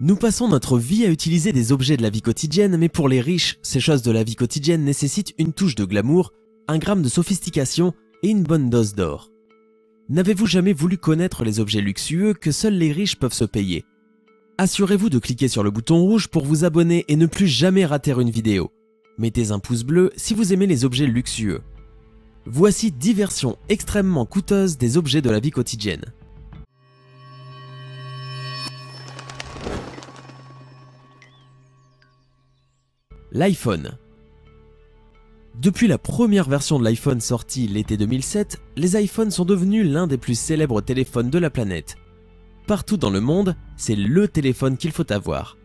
Nous passons notre vie à utiliser des objets de la vie quotidienne, mais pour les riches, ces choses de la vie quotidienne nécessitent une touche de glamour, un gramme de sophistication et une bonne dose d'or. N'avez-vous jamais voulu connaître les objets luxueux que seuls les riches peuvent se payer? Assurez-vous de cliquer sur le bouton rouge pour vous abonner et ne plus jamais rater une vidéo. Mettez un pouce bleu si vous aimez les objets luxueux. Voici 10 versions extrêmement coûteuses des objets de la vie quotidienne. L'iPhone. Depuis la première version de l'iPhone sortie l'été 2007, les iPhones sont devenus l'un des plus célèbres téléphones de la planète. Partout dans le monde, c'est le téléphone qu'il faut avoir.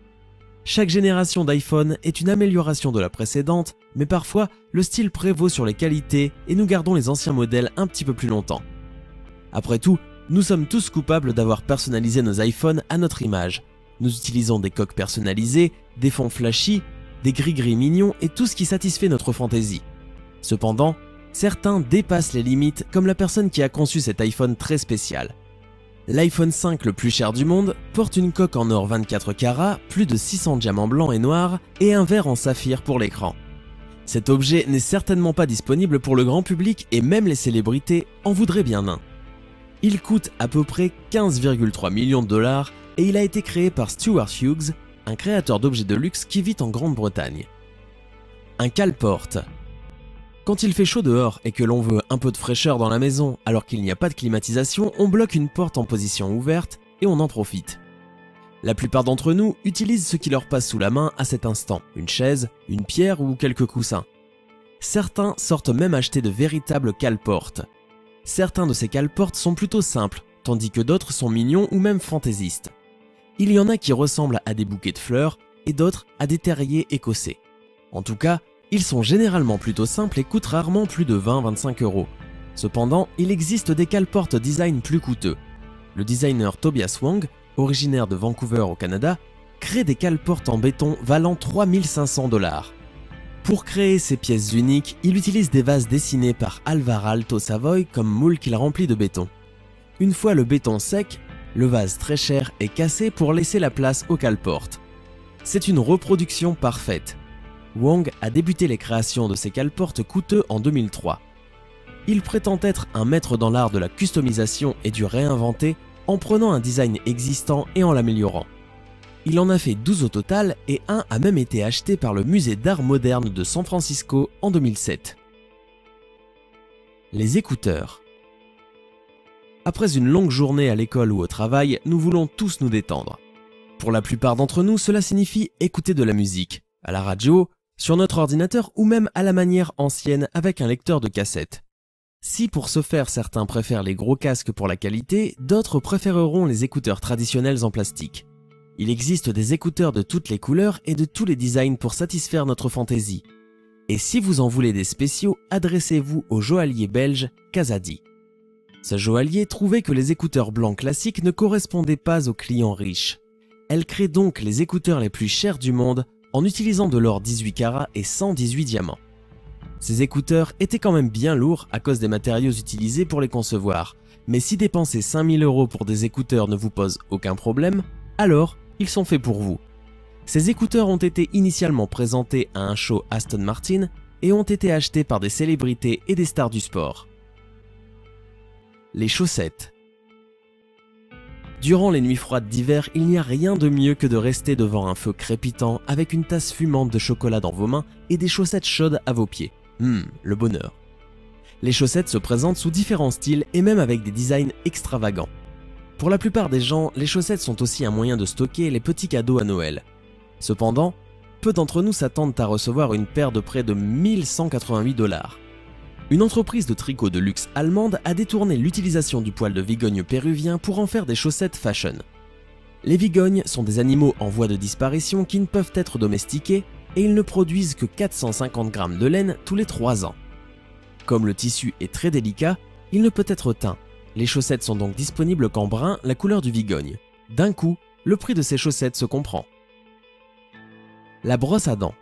Chaque génération d'iPhone est une amélioration de la précédente, mais parfois le style prévaut sur les qualités et nous gardons les anciens modèles un petit peu plus longtemps. Après tout, nous sommes tous coupables d'avoir personnalisé nos iPhones à notre image. Nous utilisons des coques personnalisées, des fonds flashy, des gris-gris mignons et tout ce qui satisfait notre fantaisie. Cependant, certains dépassent les limites comme la personne qui a conçu cet iPhone très spécial. L'iPhone 5 le plus cher du monde porte une coque en or 24 carats, plus de 600 diamants blancs et noirs et un verre en saphir pour l'écran. Cet objet n'est certainement pas disponible pour le grand public et même les célébrités en voudraient bien un. Il coûte à peu près 15,3 millions de dollars et il a été créé par Stuart Hughes, un créateur d'objets de luxe qui vit en Grande-Bretagne. Un cale-porte. Quand il fait chaud dehors et que l'on veut un peu de fraîcheur dans la maison alors qu'il n'y a pas de climatisation, on bloque une porte en position ouverte et on en profite. La plupart d'entre nous utilisent ce qui leur passe sous la main à cet instant, une chaise, une pierre ou quelques coussins. Certains sortent même acheter de véritables cale-portes. Certains de ces cale-portes sont plutôt simples, tandis que d'autres sont mignons ou même fantaisistes. Il y en a qui ressemblent à des bouquets de fleurs et d'autres à des terriers écossais. En tout cas, ils sont généralement plutôt simples et coûtent rarement plus de 20-25 €. Cependant, il existe des cale-portes design plus coûteux. Le designer Tobias Wong, originaire de Vancouver au Canada, crée des cale-portes en béton valant 3500 $. Pour créer ces pièces uniques, il utilise des vases dessinés par Alvar Aalto Savoy comme moule qu'il remplit de béton. Une fois le béton sec, le vase très cher est cassé pour laisser la place aux cale-portes. C'est une reproduction parfaite. Wong a débuté les créations de ces cale-portes coûteux en 2003. Il prétend être un maître dans l'art de la customisation et du réinventer en prenant un design existant et en l'améliorant. Il en a fait 12 au total et un a même été acheté par le musée d'art moderne de San Francisco en 2007. Les écouteurs. Après une longue journée à l'école ou au travail, nous voulons tous nous détendre. Pour la plupart d'entre nous, cela signifie écouter de la musique, à la radio, sur notre ordinateur ou même à la manière ancienne avec un lecteur de cassette. Si pour ce faire certains préfèrent les gros casques pour la qualité, d'autres préféreront les écouteurs traditionnels en plastique. Il existe des écouteurs de toutes les couleurs et de tous les designs pour satisfaire notre fantaisie. Et si vous en voulez des spéciaux, adressez-vous au joaillier belge Kazadi. Ce joaillier trouvait que les écouteurs blancs classiques ne correspondaient pas aux clients riches. Elle crée donc les écouteurs les plus chers du monde en utilisant de l'or 18 carats et 118 diamants. Ces écouteurs étaient quand même bien lourds à cause des matériaux utilisés pour les concevoir, mais si dépenser 5000 € pour des écouteurs ne vous pose aucun problème, alors ils sont faits pour vous. Ces écouteurs ont été initialement présentés à un show Aston Martin et ont été achetés par des célébrités et des stars du sport. Les chaussettes. Durant les nuits froides d'hiver, il n'y a rien de mieux que de rester devant un feu crépitant avec une tasse fumante de chocolat dans vos mains et des chaussettes chaudes à vos pieds. Le bonheur. Les chaussettes se présentent sous différents styles et même avec des designs extravagants. Pour la plupart des gens, les chaussettes sont aussi un moyen de stocker les petits cadeaux à Noël. Cependant, peu d'entre nous s'attendent à recevoir une paire de près de 1188 $. Une entreprise de tricot de luxe allemande a détourné l'utilisation du poil de vigogne péruvien pour en faire des chaussettes fashion. Les vigognes sont des animaux en voie de disparition qui ne peuvent être domestiqués et ils ne produisent que 450 grammes de laine tous les 3 ans. Comme le tissu est très délicat, il ne peut être teint. Les chaussettes sont donc disponibles qu'en brun, la couleur du vigogne. D'un coup, le prix de ces chaussettes se comprend. La brosse à dents.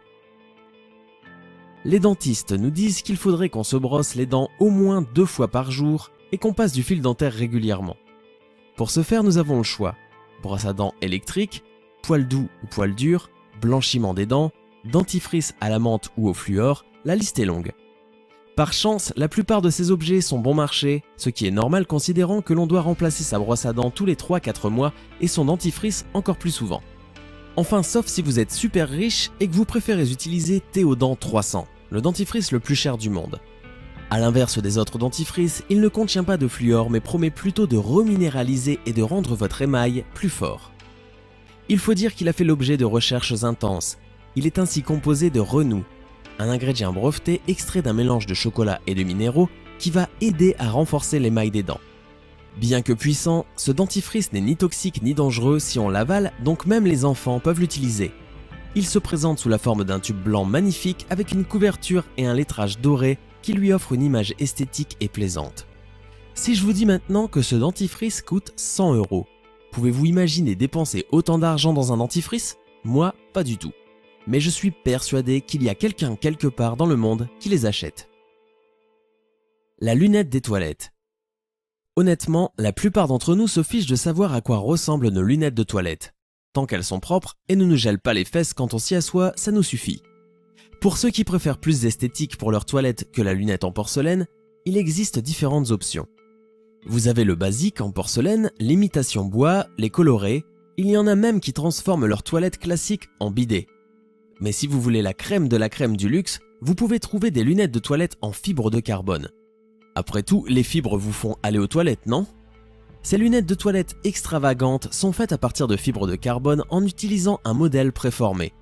Les dentistes nous disent qu'il faudrait qu'on se brosse les dents au moins 2 fois par jour et qu'on passe du fil dentaire régulièrement. Pour ce faire, nous avons le choix: brosse à dents électrique, poil doux ou poil dur, blanchiment des dents, dentifrice à la menthe ou au fluor, la liste est longue. Par chance, la plupart de ces objets sont bon marché, ce qui est normal considérant que l'on doit remplacer sa brosse à dents tous les 3-4 mois et son dentifrice encore plus souvent. Enfin, sauf si vous êtes super riche et que vous préférez utiliser Théodent 300, le dentifrice le plus cher du monde. A l'inverse des autres dentifrices, il ne contient pas de fluor mais promet plutôt de reminéraliser et de rendre votre émail plus fort. Il faut dire qu'il a fait l'objet de recherches intenses. Il est ainsi composé de renou, un ingrédient breveté extrait d'un mélange de chocolat et de minéraux qui va aider à renforcer l'émail des dents. Bien que puissant, ce dentifrice n'est ni toxique ni dangereux si on l'avale, donc même les enfants peuvent l'utiliser. Il se présente sous la forme d'un tube blanc magnifique avec une couverture et un lettrage doré qui lui offre une image esthétique et plaisante. Si je vous dis maintenant que ce dentifrice coûte 100 €, pouvez-vous imaginer dépenser autant d'argent dans un dentifrice? Moi, pas du tout. Mais je suis persuadé qu'il y a quelqu'un quelque part dans le monde qui les achète. La lunette des toilettes. Honnêtement, la plupart d'entre nous se fichent de savoir à quoi ressemblent nos lunettes de toilette. Tant qu'elles sont propres et ne nous gèlent pas les fesses quand on s'y assoit, ça nous suffit. Pour ceux qui préfèrent plus d'esthétique pour leur toilette que la lunette en porcelaine, il existe différentes options. Vous avez le basique en porcelaine, l'imitation bois, les colorés, il y en a même qui transforment leur toilette classique en bidet. Mais si vous voulez la crème de la crème du luxe, vous pouvez trouver des lunettes de toilette en fibre de carbone. Après tout, les fibres vous font aller aux toilettes, non? Ces lunettes de toilette extravagantes sont faites à partir de fibres de carbone en utilisant un modèle préformé.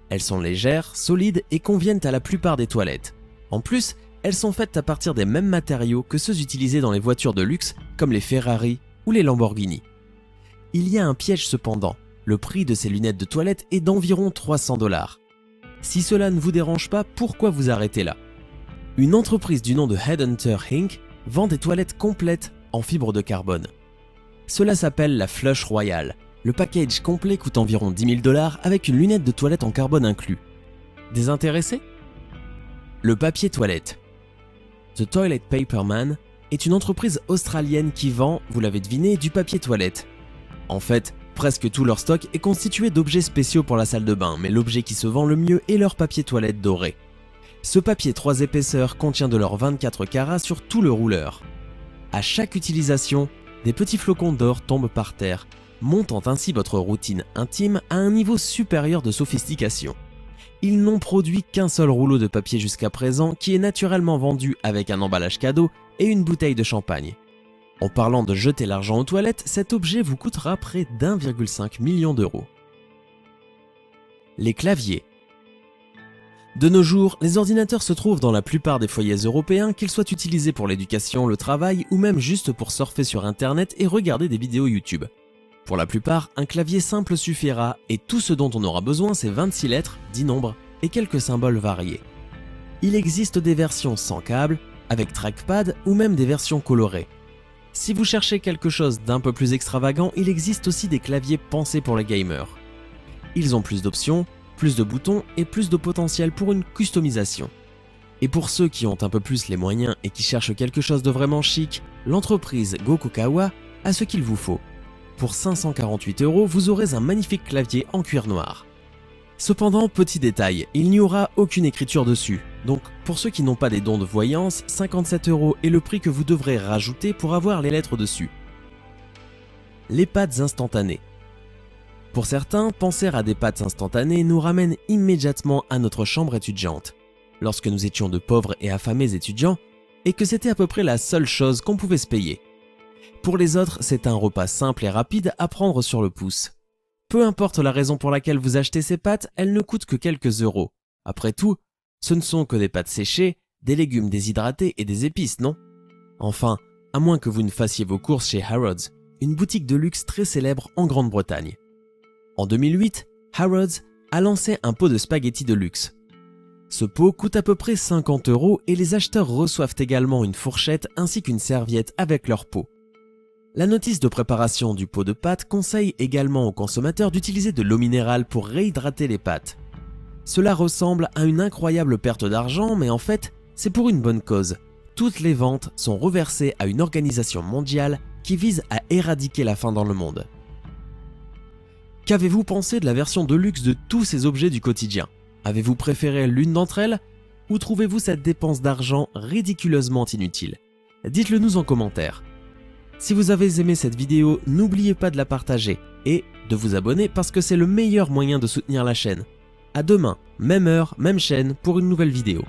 Elles sont légères, solides et conviennent à la plupart des toilettes. En plus, elles sont faites à partir des mêmes matériaux que ceux utilisés dans les voitures de luxe comme les Ferrari ou les Lamborghini. Il y a un piège cependant, le prix de ces lunettes de toilette est d'environ 300 $. Si cela ne vous dérange pas, pourquoi vous arrêter là? Une entreprise du nom de Headhunter Inc. vend des toilettes complètes en fibre de carbone. Cela s'appelle la Flush Royale. Le package complet coûte environ 10 000 $ avec une lunette de toilette en carbone inclus. Désintéressé? Le papier toilette. The Toilet Paper Man est une entreprise australienne qui vend, vous l'avez deviné, du papier toilette. En fait, presque tout leur stock est constitué d'objets spéciaux pour la salle de bain, mais l'objet qui se vend le mieux est leur papier toilette doré. Ce papier 3 épaisseurs contient de l'or 24 carats sur tout le rouleur. À chaque utilisation, des petits flocons d'or tombent par terre, montant ainsi votre routine intime à un niveau supérieur de sophistication. Ils n'ont produit qu'un seul rouleau de papier jusqu'à présent qui est naturellement vendu avec un emballage cadeau et une bouteille de champagne. En parlant de jeter l'argent aux toilettes, cet objet vous coûtera près d'1,5 million €. Les claviers. De nos jours, les ordinateurs se trouvent dans la plupart des foyers européens, qu'ils soient utilisés pour l'éducation, le travail ou même juste pour surfer sur internet et regarder des vidéos YouTube. Pour la plupart, un clavier simple suffira et tout ce dont on aura besoin c'est 26 lettres, 10 nombres et quelques symboles variés. Il existe des versions sans câble, avec trackpad ou même des versions colorées. Si vous cherchez quelque chose d'un peu plus extravagant, il existe aussi des claviers pensés pour les gamers. Ils ont plus d'options, plus de boutons et plus de potentiel pour une customisation. Et pour ceux qui ont un peu plus les moyens et qui cherchent quelque chose de vraiment chic, l'entreprise Gokukawa a ce qu'il vous faut. Pour 548 €, vous aurez un magnifique clavier en cuir noir. Cependant, petit détail, il n'y aura aucune écriture dessus. Donc, pour ceux qui n'ont pas des dons de voyance, 57 € est le prix que vous devrez rajouter pour avoir les lettres dessus. Les pâtes instantanées. Pour certains, penser à des pâtes instantanées nous ramène immédiatement à notre chambre étudiante, lorsque nous étions de pauvres et affamés étudiants, et que c'était à peu près la seule chose qu'on pouvait se payer. Pour les autres, c'est un repas simple et rapide à prendre sur le pouce. Peu importe la raison pour laquelle vous achetez ces pâtes, elles ne coûtent que quelques euros. Après tout, ce ne sont que des pâtes séchées, des légumes déshydratés et des épices, non? Enfin, à moins que vous ne fassiez vos courses chez Harrods, une boutique de luxe très célèbre en Grande-Bretagne. En 2008, Harrods a lancé un pot de spaghettis de luxe. Ce pot coûte à peu près 50 € et les acheteurs reçoivent également une fourchette ainsi qu'une serviette avec leur pot. La notice de préparation du pot de pâtes conseille également aux consommateurs d'utiliser de l'eau minérale pour réhydrater les pâtes. Cela ressemble à une incroyable perte d'argent, mais en fait, c'est pour une bonne cause. Toutes les ventes sont reversées à une organisation mondiale qui vise à éradiquer la faim dans le monde. Qu'avez-vous pensé de la version de luxe de tous ces objets du quotidien? Avez-vous préféré l'une d'entre elles? Ou trouvez-vous cette dépense d'argent ridiculeusement inutile? Dites-le nous en commentaire. Si vous avez aimé cette vidéo, n'oubliez pas de la partager et de vous abonner parce que c'est le meilleur moyen de soutenir la chaîne. À demain, même heure, même chaîne pour une nouvelle vidéo.